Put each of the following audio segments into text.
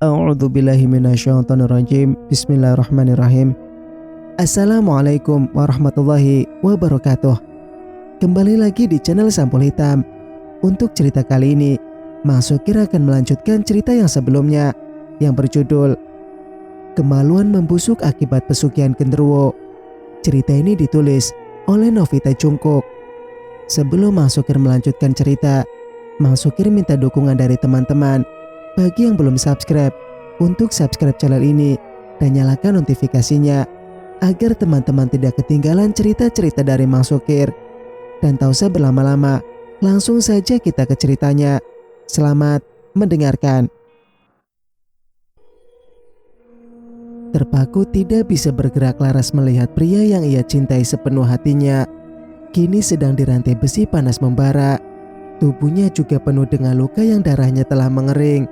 A'udzubillahi minasyaitonirrajim. Bismillahirrahmanirrahim. Assalamualaikum warahmatullahi wabarakatuh. Kembali lagi di channel Sampul Hitam. Untuk cerita kali ini, Mang Sukir akan melanjutkan cerita yang sebelumnya yang berjudul Kemaluan Membusuk Akibat Pesugihan Genderuwo. Cerita ini ditulis oleh Novita Jungkook. Sebelum Mang Sukir melanjutkan cerita, Mang Sukir minta dukungan dari teman-teman. Bagi yang belum subscribe, untuk subscribe channel ini dan nyalakan notifikasinya agar teman-teman tidak ketinggalan cerita-cerita dari Mang Sukir. Dan tak usah berlama-lama, langsung saja kita ke ceritanya. Selamat mendengarkan. Terpaku tidak bisa bergerak, Laras melihat pria yang ia cintai sepenuh hatinya kini sedang dirantai besi panas membara. Tubuhnya juga penuh dengan luka yang darahnya telah mengering.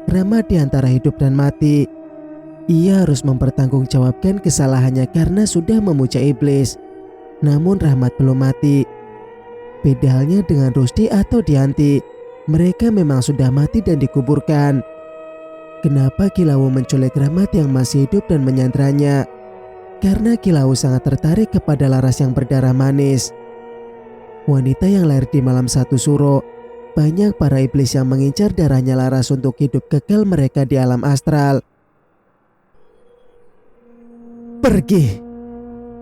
Rama di antara hidup dan mati. Ia harus mempertanggungjawabkan kesalahannya karena sudah memuja iblis. Namun Rahmat belum mati. Beda halnya dengan Rusdi atau Dianti. Mereka memang sudah mati dan dikuburkan. Kenapa Kilauwu menculik Rahmat yang masih hidup dan menyandranya? Karena Kilauwu sangat tertarik kepada Laras yang berdarah manis. Wanita yang lahir di malam satu suro. Banyak para iblis yang mengincar darahnya Laras untuk hidup kekal mereka di alam astral. Pergi.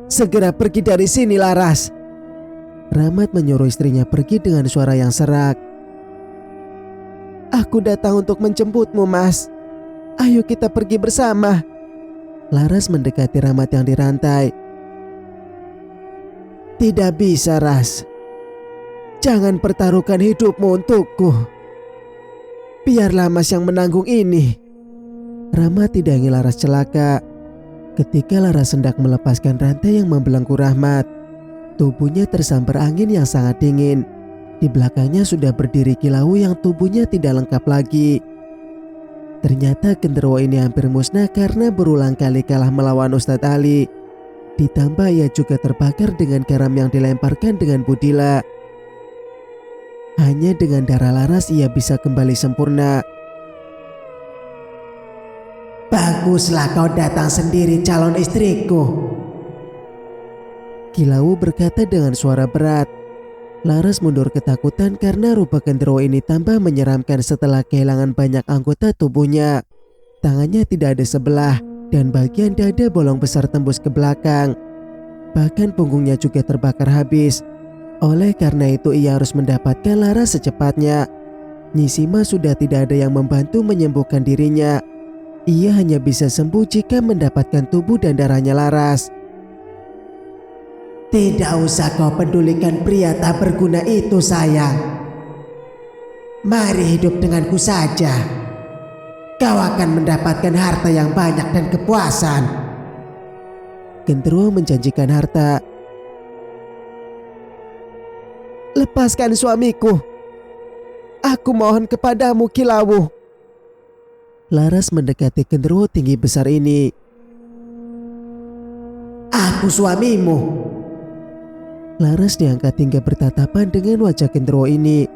Segera pergi dari sini, Laras. Rahmat menyuruh istrinya pergi dengan suara yang serak. Aku datang untuk menjemputmu, Mas. Ayo kita pergi bersama. Laras mendekati Rahmat yang dirantai. Tidak bisa, Ras. Jangan pertaruhkan hidupmu untukku. Biarlah Mas yang menanggung ini. Rahmat tidak ingin Laras celaka. Ketika Laras hendak melepaskan rantai yang membelenggu Rahmat, tubuhnya tersambar angin yang sangat dingin. Di belakangnya sudah berdiri Kilauwu yang tubuhnya tidak lengkap lagi. Ternyata genderuwo ini hampir musnah karena berulang kali kalah melawan Ustadz Ali. Ditambah ia juga terbakar dengan garam yang dilemparkan dengan Budila. Hanya dengan darah Laras ia bisa kembali sempurna. Baguslah kau datang sendiri, calon istriku. Kilauwu berkata dengan suara berat. Laras mundur ketakutan karena rupa genderuwo ini tambah menyeramkan setelah kehilangan banyak anggota tubuhnya. Tangannya tidak ada sebelah dan bagian dada bolong besar tembus ke belakang. Bahkan punggungnya juga terbakar habis. Oleh karena itu ia harus mendapatkan Laras secepatnya. Nyisima sudah tidak ada yang membantu menyembuhkan dirinya. Ia hanya bisa sembuh jika mendapatkan tubuh dan darahnya Laras. Tidak usah kau pedulikan pria tak berguna itu, sayang. Mari hidup denganku saja. Kau akan mendapatkan harta yang banyak dan kepuasan. Genderuwo menjanjikan harta. Lepaskan suamiku. Aku mohon kepadamu, Kilauwu. Laras mendekati genderuwo tinggi besar ini. Aku suamimu. Laras diangkat hingga bertatapan dengan wajah genderuwo ini.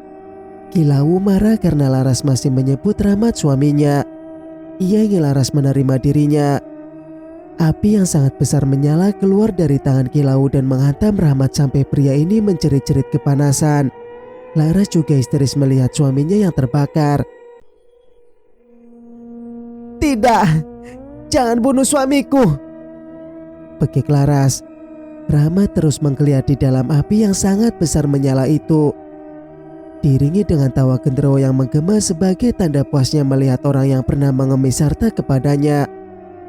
Kilauwu marah karena Laras masih menyebut Rahmat suaminya. Ia ingin Laras menerima dirinya. Api yang sangat besar menyala keluar dari tangan Kilauwu dan menghantam Rahmat sampai pria ini menjerit-jerit kepanasan. Laras juga histeris melihat suaminya yang terbakar. Tidak, jangan bunuh suamiku. Pekik Laras. Rahmat terus menggeliat di dalam api yang sangat besar menyala itu. Diiringi dengan tawa genderuwo yang menggema sebagai tanda puasnya melihat orang yang pernah mengemis harta kepadanya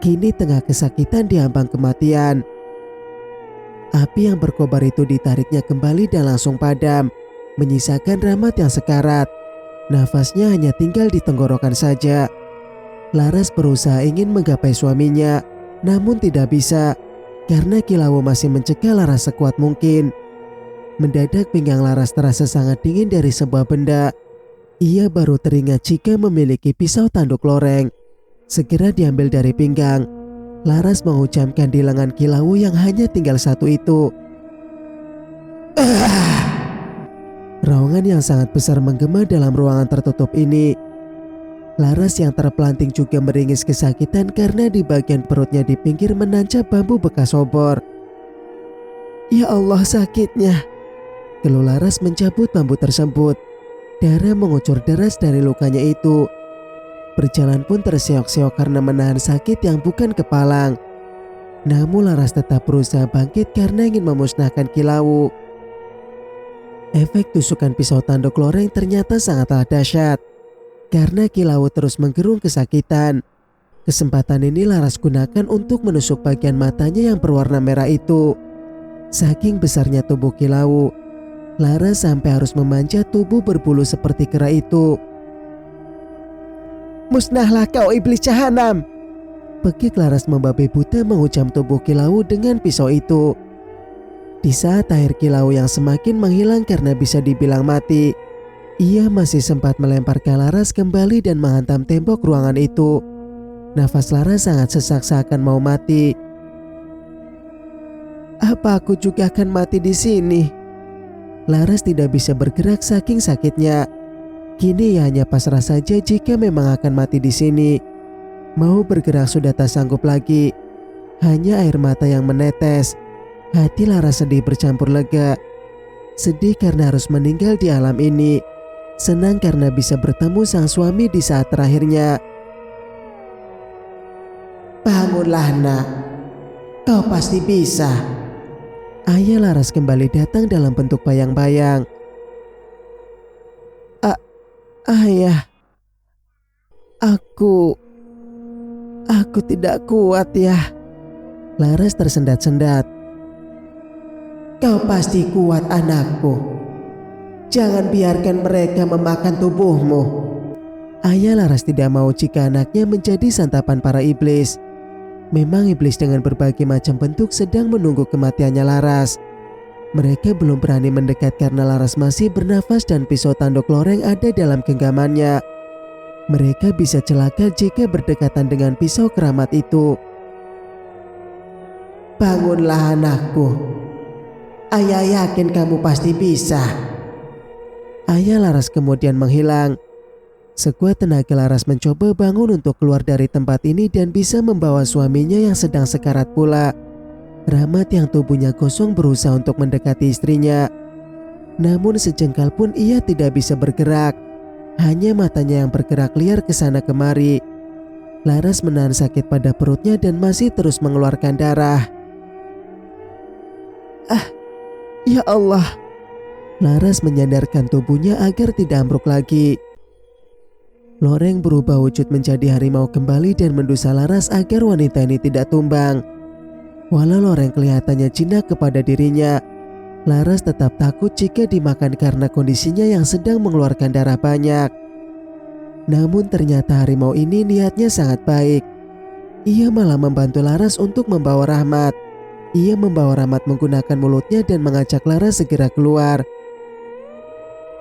kini tengah kesakitan diambang kematian. Api yang berkobar itu ditariknya kembali dan langsung padam, menyisakan Rahmat yang sekarat. Nafasnya hanya tinggal di tenggorokan saja. Laras berusaha ingin menggapai suaminya, namun tidak bisa, karena Kilauwu masih mencegah Laras sekuat mungkin. Mendadak pinggang Laras terasa sangat dingin dari sebuah benda. Ia baru teringat jika memiliki pisau tanduk loreng. Segera diambil dari pinggang. Laras menghujamkan di lengan Kilauwu yang hanya tinggal satu itu. Raungan yang sangat besar menggema dalam ruangan tertutup ini. Laras yang terpelanting juga meringis kesakitan karena di bagian perutnya di pinggir menancap bambu bekas obor. Ya Allah, sakitnya. Keluh Laras mencabut bambu tersebut. Darah mengucur deras dari lukanya itu. Berjalan pun terseok-seok karena menahan sakit yang bukan kepalang. Namun Laras tetap berusaha bangkit karena ingin memusnahkan kilauan. Efek tusukan pisau tanduk loreng ternyata sangatlah dahsyat. Karena kilauan terus menggerung kesakitan. Kesempatan ini Laras gunakan untuk menusuk bagian matanya yang berwarna merah itu. Saking besarnya tubuh kilauan, Laras sampai harus memanjat tubuh berbulu seperti kera itu. Musnahlah kau iblis jahanam! Pekik Laras membabi buta menghujam tubuh kilauan dengan pisau itu. Di saat air kilauan yang semakin menghilang karena bisa dibilang mati, ia masih sempat melemparkan Laras kembali dan menghantam tembok ruangan itu. Nafas Laras sangat sesak seakan mau mati. Apa aku juga akan mati di sini? Laras tidak bisa bergerak saking sakitnya. Kini ia hanya pasrah saja jika memang akan mati di sini. Mau bergerak sudah tak sanggup lagi. Hanya air mata yang menetes. Hati Laras sedih bercampur lega. Sedih karena harus meninggal di alam ini. Senang karena bisa bertemu sang suami di saat terakhirnya. Bangunlah nak. Kau pasti bisa. Ayah Laras kembali datang dalam bentuk bayang-bayang. Ayah, aku tidak kuat ya. Laras tersendat-sendat. Kau pasti kuat anakku. Jangan biarkan mereka memakan tubuhmu. Ayah Laras tidak mau jika anaknya menjadi santapan para iblis. Memang iblis dengan berbagai macam bentuk sedang menunggu kematiannya Laras. Mereka belum berani mendekat karena Laras masih bernafas dan pisau tanduk loreng ada dalam genggamannya. Mereka bisa celaka jika berdekatan dengan pisau keramat itu. Bangunlah anakku. Ayah yakin kamu pasti bisa. Ayah Laras kemudian menghilang. Sekuat tenaga Laras mencoba bangun untuk keluar dari tempat ini dan bisa membawa suaminya yang sedang sekarat pula. Rahmat yang tubuhnya kosong berusaha untuk mendekati istrinya. Namun sejengkal pun ia tidak bisa bergerak. Hanya matanya yang bergerak liar ke sana kemari. Laras menahan sakit pada perutnya dan masih terus mengeluarkan darah. Ya Allah. Laras menyandarkan tubuhnya agar tidak ambruk lagi. Loreng berubah wujud menjadi harimau kembali dan mendusa Laras agar wanita ini tidak tumbang. Walau Loreng kelihatannya jinak kepada dirinya, Laras tetap takut jika dimakan karena kondisinya yang sedang mengeluarkan darah banyak. Namun ternyata harimau ini niatnya sangat baik. Ia malah membantu Laras untuk membawa Rahmat. Ia membawa Rahmat menggunakan mulutnya dan mengajak Laras segera keluar.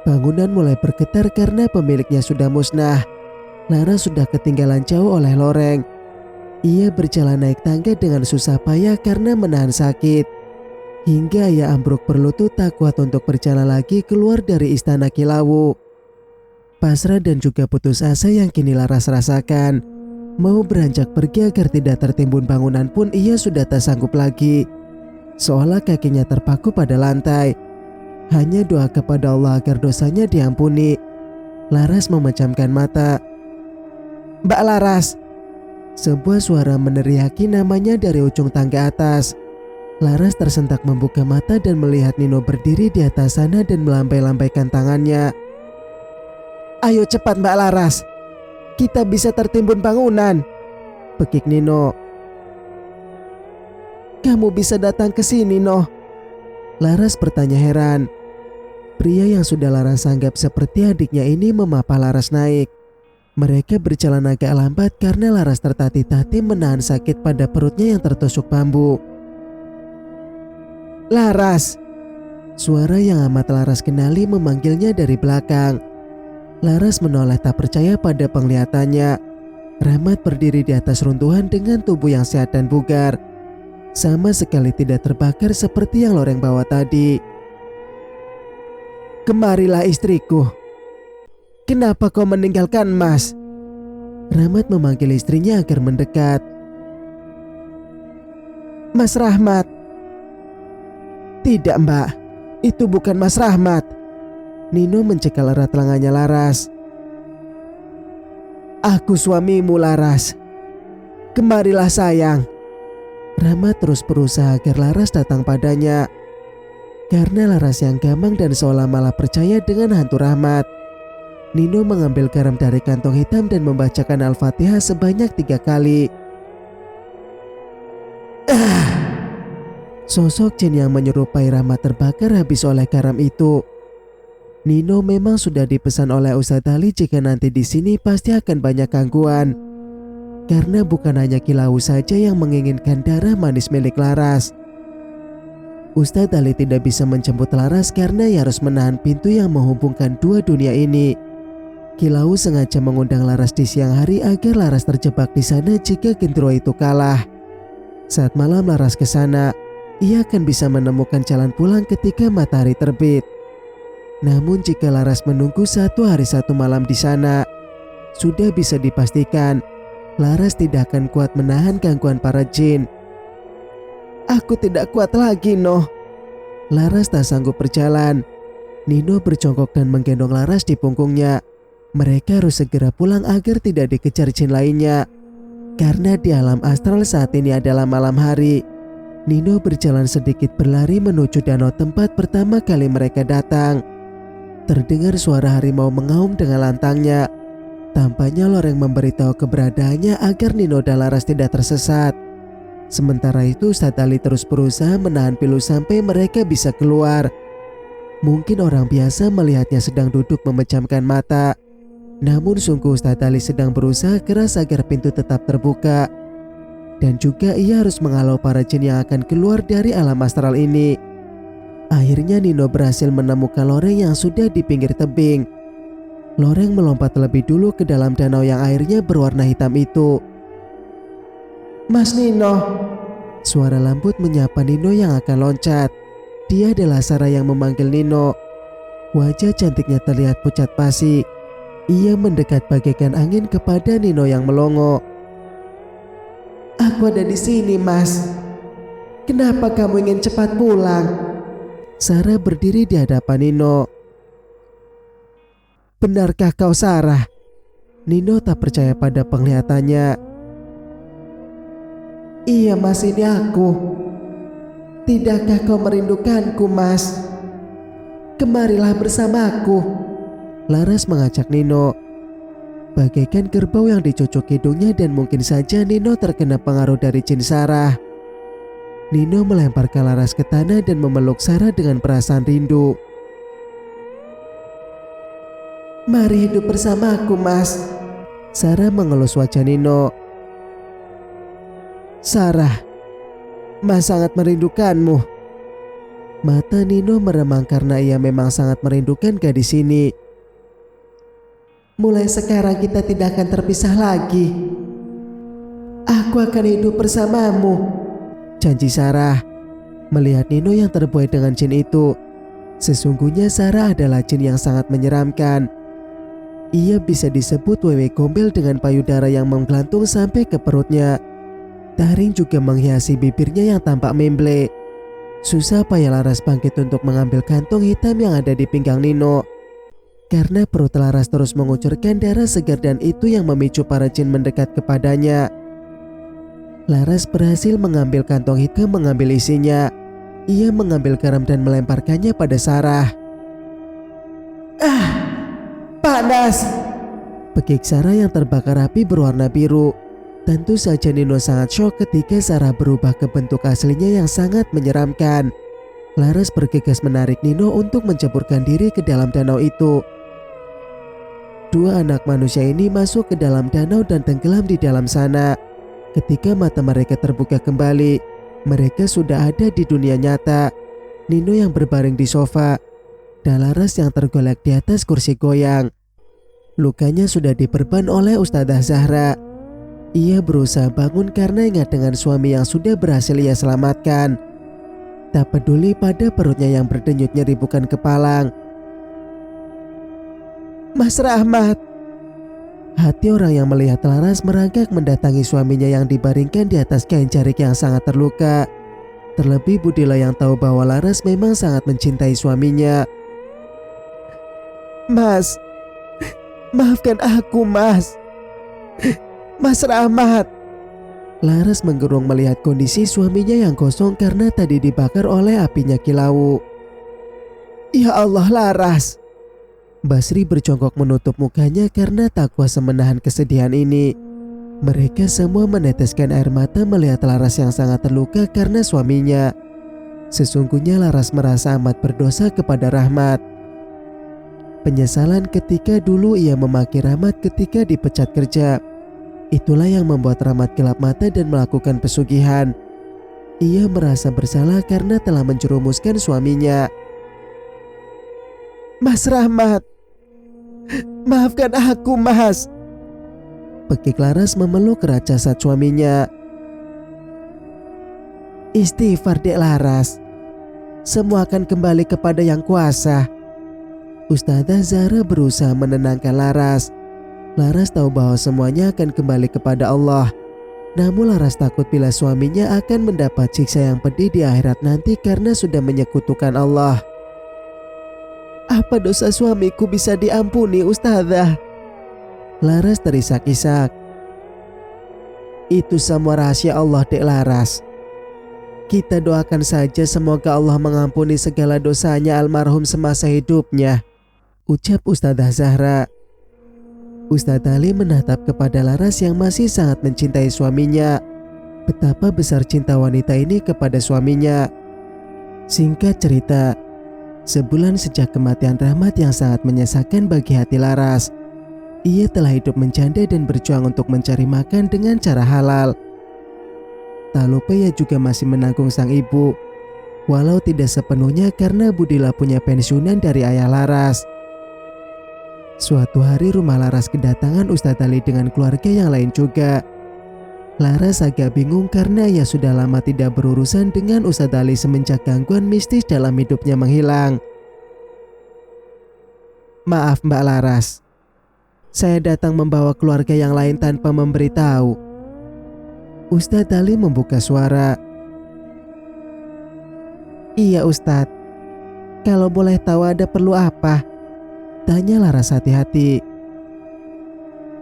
Bangunan mulai bergetar karena pemiliknya sudah musnah. Laras sudah ketinggalan jauh oleh Loreng. Ia berjalan naik tangga dengan susah payah karena menahan sakit. Hingga ia ambruk berlutut tak kuat untuk berjalan lagi keluar dari istana kilauan. Pasrah dan juga putus asa yang kini Laras rasakan. Mau beranjak pergi agar tidak tertimbun bangunan pun ia sudah tak sanggup lagi. Seolah kakinya terpaku pada lantai. Hanya doa kepada Allah agar dosanya diampuni. Laras memejamkan mata. Mbak Laras. Sebuah suara meneriaki namanya dari ujung tangga atas. Laras tersentak membuka mata dan melihat Nino berdiri di atas sana dan melambai-lambaikan tangannya. Ayo cepat Mbak Laras. Kita bisa tertimbun bangunan. Pekik Nino. Kamu bisa datang ke sini, Noh? Laras bertanya heran. Pria yang sudah Laras anggap seperti adiknya ini memapa Laras naik. Mereka berjalan agak lambat karena Laras tertatih-tatih menahan sakit pada perutnya yang tertusuk bambu. Laras! Suara yang amat Laras kenali memanggilnya dari belakang. Laras menoleh tak percaya pada penglihatannya. Rahmat berdiri di atas runtuhan dengan tubuh yang sehat dan bugar. Sama sekali tidak terbakar seperti yang Loreng bawa tadi. Kemarilah istriku. Kenapa kau meninggalkan Mas? Rahmat memanggil istrinya agar mendekat. Mas Rahmat. Tidak Mbak, itu bukan Mas Rahmat. Nino mencekal erat lengannya Laras. Aku suamimu Laras. Kemarilah sayang. Rahmat terus berusaha agar Laras datang padanya. Karena Laras yang gamang dan seolah malah percaya dengan hantu Rahmat, Nino mengambil garam dari kantong hitam dan membacakan Al-Fatihah sebanyak 3 kali. Sosok jin yang menyerupai Rahmat terbakar habis oleh garam itu. Nino memang sudah dipesan oleh Ustadz Ali jika nanti di sini pasti akan banyak gangguan. Karena bukan hanya Kilau saja yang menginginkan darah manis milik Laras. Ustadz Ali tidak bisa menjemput Laras karena ia harus menahan pintu yang menghubungkan 2 dunia ini. Kilau sengaja mengundang Laras di siang hari agar Laras terjebak di sana jika Gendro itu kalah. Saat malam Laras ke sana, ia akan bisa menemukan jalan pulang ketika matahari terbit. Namun jika Laras menunggu 1 hari 1 malam di sana, sudah bisa dipastikan Laras tidak akan kuat menahan gangguan para jin. Aku tidak kuat lagi, Noh. Laras tak sanggup berjalan. Nino berjongkok dan menggendong Laras di punggungnya. Mereka harus segera pulang agar tidak dikejar jin lainnya. Karena di alam astral saat ini adalah malam hari. Nino berjalan sedikit berlari menuju danau tempat pertama kali mereka datang. Terdengar suara harimau mengaum dengan lantangnya. Tampaknya loreng memberitahu keberadaannya agar Nino dan Laras tidak tersesat. Sementara itu Ustadz Ali terus berusaha menahan pilu sampai mereka bisa keluar. Mungkin orang biasa melihatnya sedang duduk memejamkan mata. Namun sungguh Ustadz Ali sedang berusaha keras agar pintu tetap terbuka. Dan juga ia harus menghalau para jin yang akan keluar dari alam astral ini. Akhirnya Nino berhasil menemukan loreng yang sudah di pinggir tebing. Loreng melompat lebih dulu ke dalam danau yang airnya berwarna hitam itu. Mas Nino. Suara lembut menyapa Nino yang akan loncat. Dia adalah Sarah yang memanggil Nino. Wajah cantiknya terlihat pucat pasi. Ia mendekat bagaikan angin kepada Nino yang melongo. Aku ada di sini, Mas. Kenapa kamu ingin cepat pulang? Sarah berdiri di hadapan Nino. Benarkah kau Sarah? Nino tak percaya pada penglihatannya. Iya Mas, ini aku. Tidakkah kau merindukanku, Mas? Kemarilah bersamaku. Laras mengajak Nino. Bagaikan kerbau yang dicocok hidungnya dan mungkin saja Nino terkena pengaruh dari jin Sarah. Nino melemparkan Laras ke tanah dan memeluk Sarah dengan perasaan rindu. Mari hidup bersamaku, Mas. Sarah mengelus wajah Nino. Sarah, Mas sangat merindukanmu. Mata Nino meremang karena ia memang sangat merindukan gadis ini. Mulai sekarang kita tidak akan terpisah lagi. Aku akan hidup bersamamu, janji Sarah. Melihat Nino yang terbuai dengan jin itu, sesungguhnya Sarah adalah jin yang sangat menyeramkan. Ia bisa disebut wewe gombel dengan payudara yang menggelantung sampai ke perutnya. Taring juga menghiasi bibirnya yang tampak memble. Susah payah Laras bangkit untuk mengambil kantong hitam yang ada di pinggang Nino. Karena perut Laras terus mengucurkan darah segar dan itu yang memicu para jin mendekat kepadanya. Laras berhasil mengambil kantong hitam mengambil isinya. Ia mengambil garam dan melemparkannya pada Sarah. Panas! Pekik Sarah yang terbakar api berwarna biru. Tentu saja Nino sangat syok ketika Sarah berubah ke bentuk aslinya yang sangat menyeramkan. Laras bergegas menarik Nino untuk menceburkan diri ke dalam danau itu. 2 anak manusia ini masuk ke dalam danau dan tenggelam di dalam sana. Ketika mata mereka terbuka kembali, mereka sudah ada di dunia nyata. Nino yang berbaring di sofa, dan Laras yang tergolek di atas kursi goyang. Lukanya sudah diperban oleh Ustadzah Zahra. Ia berusaha bangun karena ingat dengan suami yang sudah berhasil ia selamatkan. Tak peduli pada perutnya yang berdenyut nyeri bukan kepalang. Mas Rahmat, Hati orang yang melihat Laras merangkak mendatangi suaminya yang dibaringkan di atas kain jarik yang sangat terluka. Terlebih Budila yang tahu bahwa Laras memang sangat mencintai suaminya. "Mas, maafkan aku, Mas. Mas Rahmat." Laras menggerung melihat kondisi suaminya yang kosong karena tadi dibakar oleh apinya Kilau. "Ya Allah, Laras." Basri berjongkok menutup mukanya karena tak kuasa menahan kesedihan ini. Mereka semua meneteskan air mata melihat Laras yang sangat terluka karena suaminya. Sesungguhnya Laras merasa amat berdosa kepada Rahmat. Penyesalan ketika dulu ia memaki Rahmat ketika dipecat kerja. Itulah yang membuat Rahmat gelap mata dan melakukan pesugihan. Ia merasa bersalah karena telah menjerumuskan suaminya. "Mas Rahmat, maafkan aku, Mas." Pekik Laras memeluk erat jasad suaminya. "Istighfar, Dek Laras. Semua akan kembali kepada Yang Kuasa." Ustazah Zahra berusaha menenangkan Laras. Laras tahu bahwa semuanya akan kembali kepada Allah. Namun Laras takut bila suaminya akan mendapat siksa yang pedih di akhirat nanti karena sudah menyekutukan Allah. "Apa dosa suamiku bisa diampuni, Ustazah?" Laras terisak-isak. "Itu semua rahasia Allah, Dek Laras. Kita doakan saja semoga Allah mengampuni segala dosanya almarhum semasa hidupnya," ucap Ustazah Zahra. Ustadz Ali menatap kepada Laras yang masih sangat mencintai suaminya. Betapa besar cinta wanita ini kepada suaminya. Singkat cerita, sebulan sejak kematian Rahmat yang sangat menyesakan bagi hati Laras, ia telah hidup menjanda dan berjuang untuk mencari makan dengan cara halal. Tak lupa ia juga masih menanggung sang ibu, walau tidak sepenuhnya karena Budila punya pensiunan dari ayah Laras. Suatu hari rumah Laras kedatangan Ustadz Ali dengan keluarga yang lain juga. Laras agak bingung karena ia sudah lama tidak berurusan dengan Ustadz Ali semenjak gangguan mistis dalam hidupnya menghilang. "Maaf Mbak Laras, saya datang membawa keluarga yang lain tanpa memberitahu." Ustadz Ali membuka suara. "Iya Ustadz, kalau boleh tahu ada perlu apa?" tanya Laras hati-hati.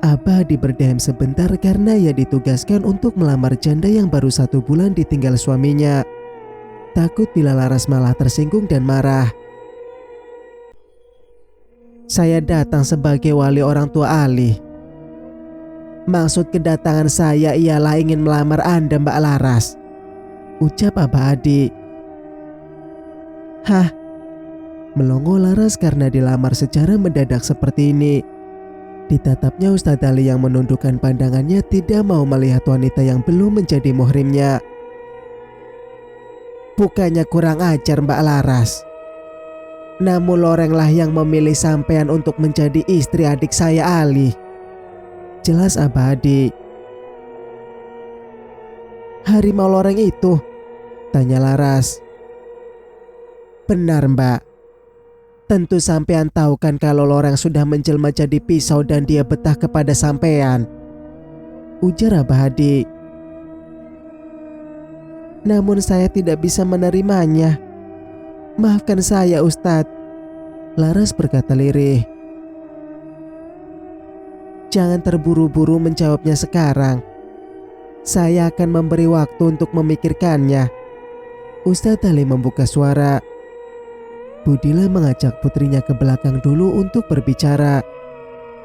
Abah diberdiam sebentar karena ia ditugaskan untuk melamar janda yang baru 1 bulan ditinggal suaminya. Takut bila Laras malah tersinggung dan marah. "Saya datang sebagai wali orang tua Ali. Maksud kedatangan saya ialah ingin melamar Anda, Mbak Laras," ucap Abah Adi. "Hah?" Melongo Laras karena dilamar secara mendadak seperti ini. Ditatapnya Ustadz Ali yang menundukkan pandangannya tidak mau melihat wanita yang belum menjadi muhrimnya. "Bukannya kurang ajar Mbak Laras. Namun lorenglah yang memilih sampean untuk menjadi istri adik saya Ali," jelas Abah Adi. "Harimau loreng itu?" tanya Laras. "Benar Mbak. Tentu sampean tahu kan kalau loreng sudah menjelma jadi pisau dan dia betah kepada sampean," ujar Abah Adi. "Namun saya tidak bisa menerimanya. Maafkan saya Ustadz," Laras berkata lirih. "Jangan terburu-buru menjawabnya sekarang. Saya akan memberi waktu untuk memikirkannya." Ustadz Ali membuka suara. Budila mengajak putrinya ke belakang dulu untuk berbicara.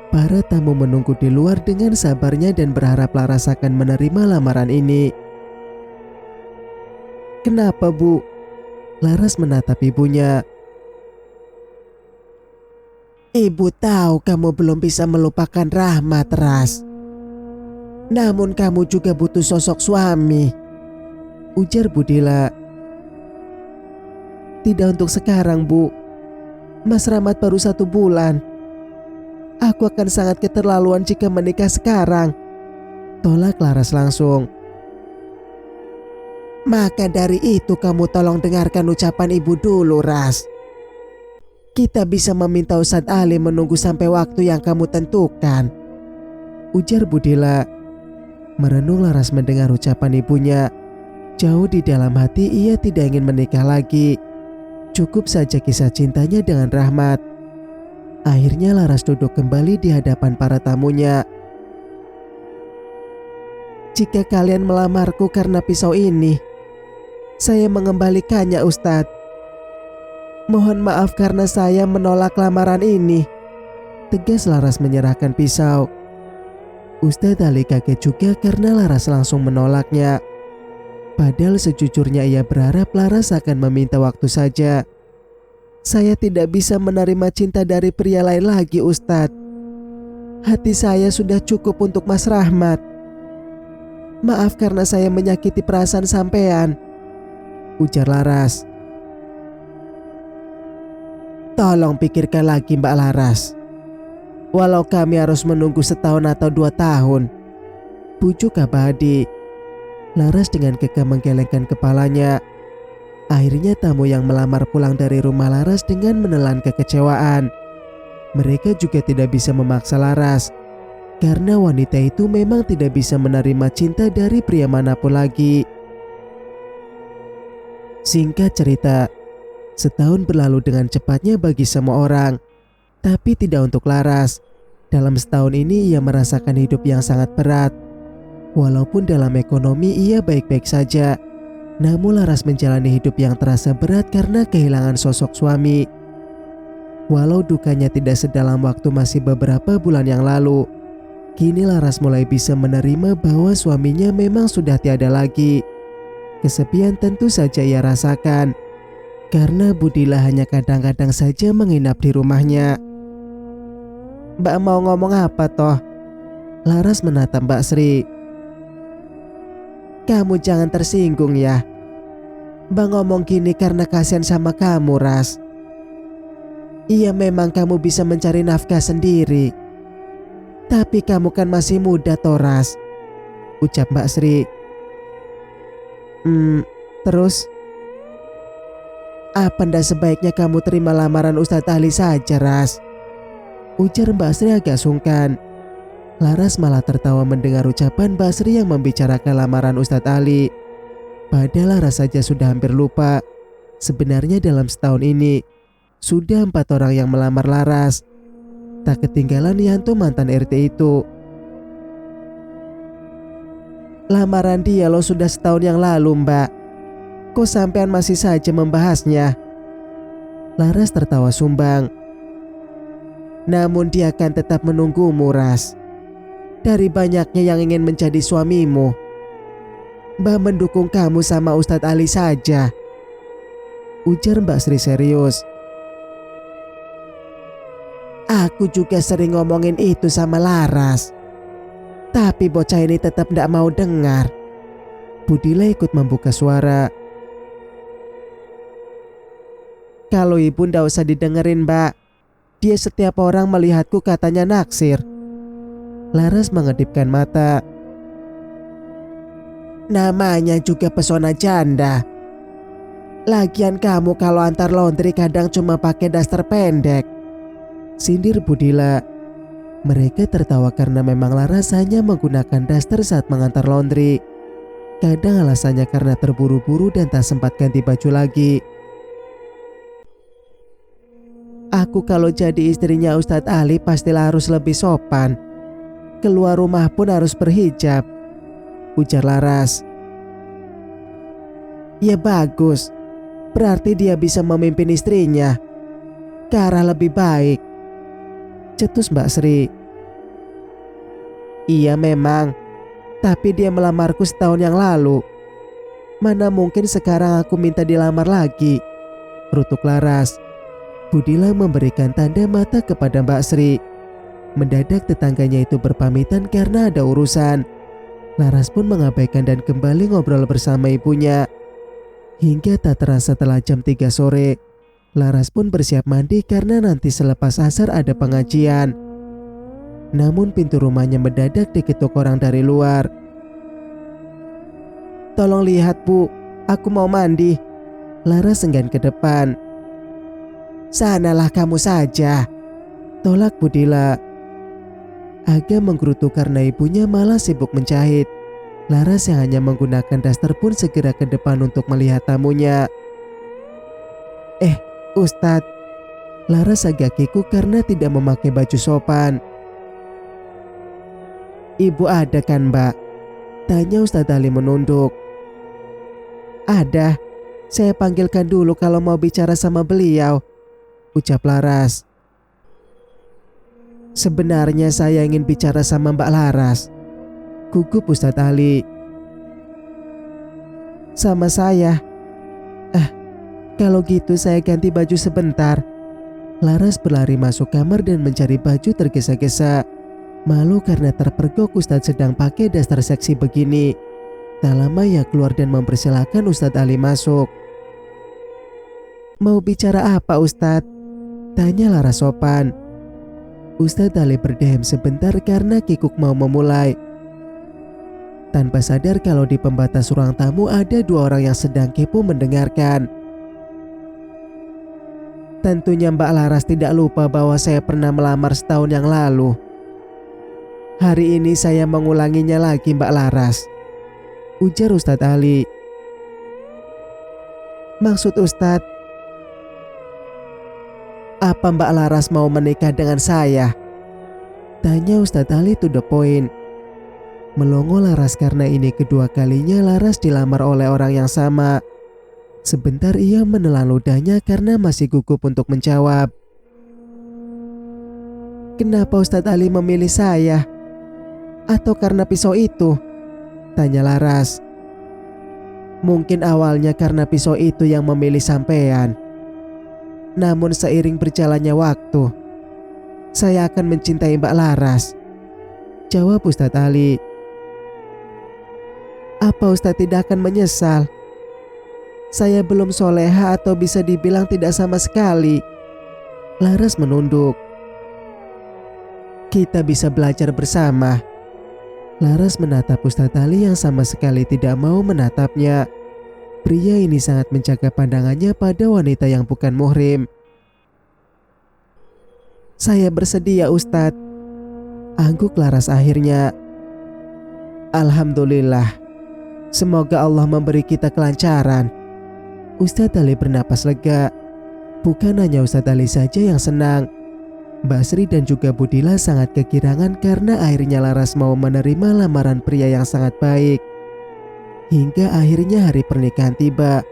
Para tamu menunggu di luar dengan sabarnya dan berharap Laras akan menerima lamaran ini. "Kenapa Bu?" Laras menatap ibunya. "Ibu tahu kamu belum bisa melupakan Rahmat, Ras. Namun kamu juga butuh sosok suami," ujar Budila. "Tidak untuk sekarang Bu. Mas Rahmat baru 1 bulan. Aku akan sangat keterlaluan jika menikah sekarang," tolak Laras langsung. "Maka dari itu kamu tolong dengarkan ucapan ibu dulu, Ras. Kita bisa meminta Ustadz Ali menunggu sampai waktu yang kamu tentukan. ujar Budila. Merenung Laras mendengar ucapan ibunya. Jauh di dalam hati ia tidak ingin menikah lagi. Cukup saja kisah cintanya dengan Rahmat. Akhirnya Laras duduk kembali di hadapan para tamunya. Jika kalian melamarku karena pisau ini, saya mengembalikannya, Ustadz. Mohon maaf karena saya menolak lamaran ini, tegas Laras menyerahkan pisau. Ustadz Ali kaget juga karena Laras langsung menolaknya. Padahal sejujurnya ia berharap Laras akan meminta waktu saja. Saya tidak bisa menerima cinta dari pria lain lagi, Ustadz. Hati saya sudah cukup untuk Mas Rahmat. Maaf karena saya menyakiti perasaan sampean, ujar Laras. Tolong pikirkan lagi, Mbak Laras. Walau kami harus menunggu setahun atau 2 tahun, bujuk Abadi. Laras dengan kekeh menggelengkan kepalanya. Akhirnya tamu yang melamar pulang dari rumah Laras dengan menelan kekecewaan. Mereka juga tidak bisa memaksa Laras, karena wanita itu memang tidak bisa menerima cinta dari pria manapun lagi. Singkat cerita, setahun berlalu dengan cepatnya bagi semua orang, tapi tidak untuk Laras. Dalam setahun ini ia merasakan hidup yang sangat berat. Walaupun dalam ekonomi ia baik-baik saja, namun Laras menjalani hidup yang terasa berat karena kehilangan sosok suami. Walau dukanya tidak sedalam waktu masih beberapa bulan yang lalu, kini Laras mulai bisa menerima bahwa suaminya memang sudah tiada lagi. Kesepian tentu saja ia rasakan, karena Budila hanya kadang-kadang saja menginap di rumahnya. Mbak mau ngomong apa toh? Laras menatap Mbak Sri. Kamu jangan tersinggung ya. Mbak ngomong gini karena kasihan sama kamu, Ras. Iya memang kamu bisa mencari nafkah sendiri. Tapi kamu kan masih muda toh, Ras, ucap Mbak Sri. Terus? Apa ndak sebaiknya kamu terima lamaran Ustadz Ali saja, Ras? Ujar Mbak Sri agak sungkan. Laras malah tertawa mendengar ucapan Mbak Sri yang membicarakan lamaran Ustadz Ali. Padahal Laras saja sudah hampir lupa. Sebenarnya dalam setahun ini, sudah 4 orang yang melamar Laras. Tak ketinggalan Yanto mantan RT itu. Lamaran dia lo sudah setahun yang lalu, Mbak. Kok sampean masih saja membahasnya? Laras tertawa sumbang. Namun dia akan tetap menunggumu, Ras. Dari banyaknya yang ingin menjadi suamimu, Mbak mendukung kamu sama Ustadz Ali saja, ujar Mbak Sri serius. Aku juga sering ngomongin itu sama Laras, tapi bocah ini tetap tidak mau dengar. Budila ikut membuka suara. Kalau ibu ndak usah didengerin, Mbak. Dia setiap orang melihatku katanya naksir. Laras mengedipkan mata. Namanya juga pesona janda. Lagian kamu kalau antar laundry kadang cuma pakai daster pendek, sindir Budila. Mereka tertawa karena memang Laras hanya menggunakan daster saat mengantar laundry. Kadang alasannya karena terburu-buru dan tak sempat ganti baju lagi. Aku kalau jadi istrinya Ustadz Ali pastilah harus lebih sopan. Keluar rumah pun harus berhijab, ujar Laras. Ya bagus, berarti dia bisa memimpin istrinya ke arah lebih baik, cetus Mbak Sri. Iya memang, tapi dia melamarku setahun yang lalu. Mana mungkin sekarang aku minta dilamar lagi, rutuk Laras. Budila memberikan tanda mata kepada Mbak Sri. Mendadak tetangganya itu berpamitan karena ada urusan. Laras pun mengabaikan dan kembali ngobrol bersama ibunya. Hingga tak terasa telah jam 3 sore. Laras pun bersiap mandi karena nanti selepas asar ada pengajian. Namun pintu rumahnya mendadak diketuk orang dari luar. Tolong lihat, Bu, aku mau mandi. Laras enggan ke depan. Sanalah kamu saja, tolak Budila. Agak menggerutu karena ibunya malah sibuk menjahit. Laras yang hanya menggunakan daster pun segera ke depan untuk melihat tamunya. Ustadz. Laras agak kikuk karena tidak memakai baju sopan. Ibu ada kan, Mbak? Tanya Ustadz Ali menunduk. Ada. Saya panggilkan dulu kalau mau bicara sama beliau, ucap Laras. Sebenarnya saya ingin bicara sama Mbak Laras, gugup Ustadz Ali. Sama saya. Kalau gitu saya ganti baju sebentar. Laras berlari masuk kamar dan mencari baju tergesa-gesa. Malu karena terpergok Ustadz sedang pakai daster seksi begini. Tak lama ia keluar dan mempersilahkan Ustadz Ali masuk. Mau bicara apa Ustadz? Tanya Laras sopan. Ustadz Ali berdiam sebentar karena kikuk mau memulai. Tanpa sadar kalau di pembatas ruang tamu ada dua orang yang sedang kepo mendengarkan. Tentunya Mbak Laras tidak lupa bahwa saya pernah melamar setahun yang lalu. Hari ini saya mengulanginya lagi Mbak Laras, ujar Ustadz Ali. Maksud Ustadz, apa Mbak Laras mau menikah dengan saya? Tanya Ustadz Ali to the point. Melongo Laras karena ini kedua kalinya Laras dilamar oleh orang yang sama. Sebentar ia menelan ludahnya karena masih gugup untuk menjawab. Kenapa Ustadz Ali memilih saya? Atau karena pisau itu? Tanya Laras. Mungkin awalnya karena pisau itu yang memilih sampean. Namun seiring berjalannya waktu, saya akan mencintai Mbak Laras, jawab Ustadz Ali. Apa Ustadz tidak akan menyesal? Saya belum soleha atau bisa dibilang tidak sama sekali. Laras menunduk. Kita bisa belajar bersama. Laras menatap Ustadz Ali yang sama sekali tidak mau menatapnya. Pria ini sangat menjaga pandangannya pada wanita yang bukan muhrim. Saya bersedia Ustadz, angguk Laras akhirnya. Alhamdulillah. Semoga Allah memberi kita kelancaran. Ustadz Ali bernapas lega. Bukan hanya Ustadz Ali saja yang senang. Basri dan juga Budila sangat kegirangan karena akhirnya Laras mau menerima lamaran pria yang sangat baik. Hingga akhirnya hari pernikahan tiba.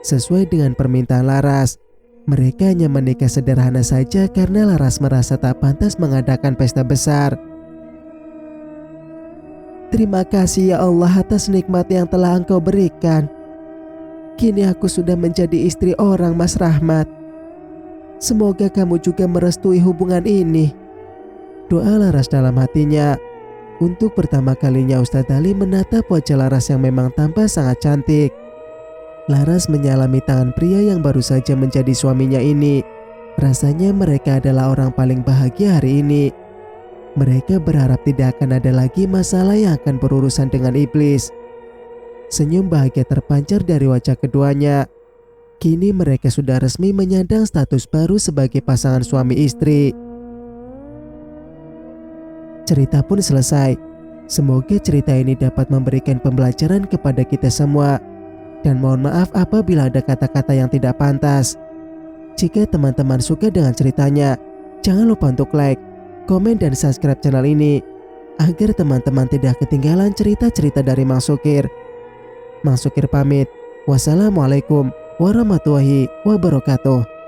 Sesuai dengan permintaan Laras, mereka hanya menikah sederhana saja karena Laras merasa tak pantas mengadakan pesta besar. Terima kasih ya Allah atas nikmat yang telah Engkau berikan. Kini aku sudah menjadi istri orang, Mas Rahmat. Semoga kamu juga merestui hubungan ini, doa Laras dalam hatinya. Untuk pertama kalinya Ustadz Ali menatap wajah Laras yang memang tampak sangat cantik. Laras menyalami tangan pria yang baru saja menjadi suaminya ini. Rasanya mereka adalah orang paling bahagia hari ini. Mereka berharap tidak akan ada lagi masalah yang akan berurusan dengan iblis. Senyum bahagia terpancar dari wajah keduanya. Kini mereka sudah resmi menyandang status baru sebagai pasangan suami istri. Cerita pun selesai. Semoga cerita ini dapat memberikan pembelajaran kepada kita semua. Dan mohon maaf apabila ada kata-kata yang tidak pantas. Jika teman-teman suka dengan ceritanya, jangan lupa untuk like, komen, dan subscribe channel ini agar teman-teman tidak ketinggalan cerita-cerita dari Mang Sukir. Mang Sukir pamit. Wassalamualaikum warahmatullahi wabarakatuh.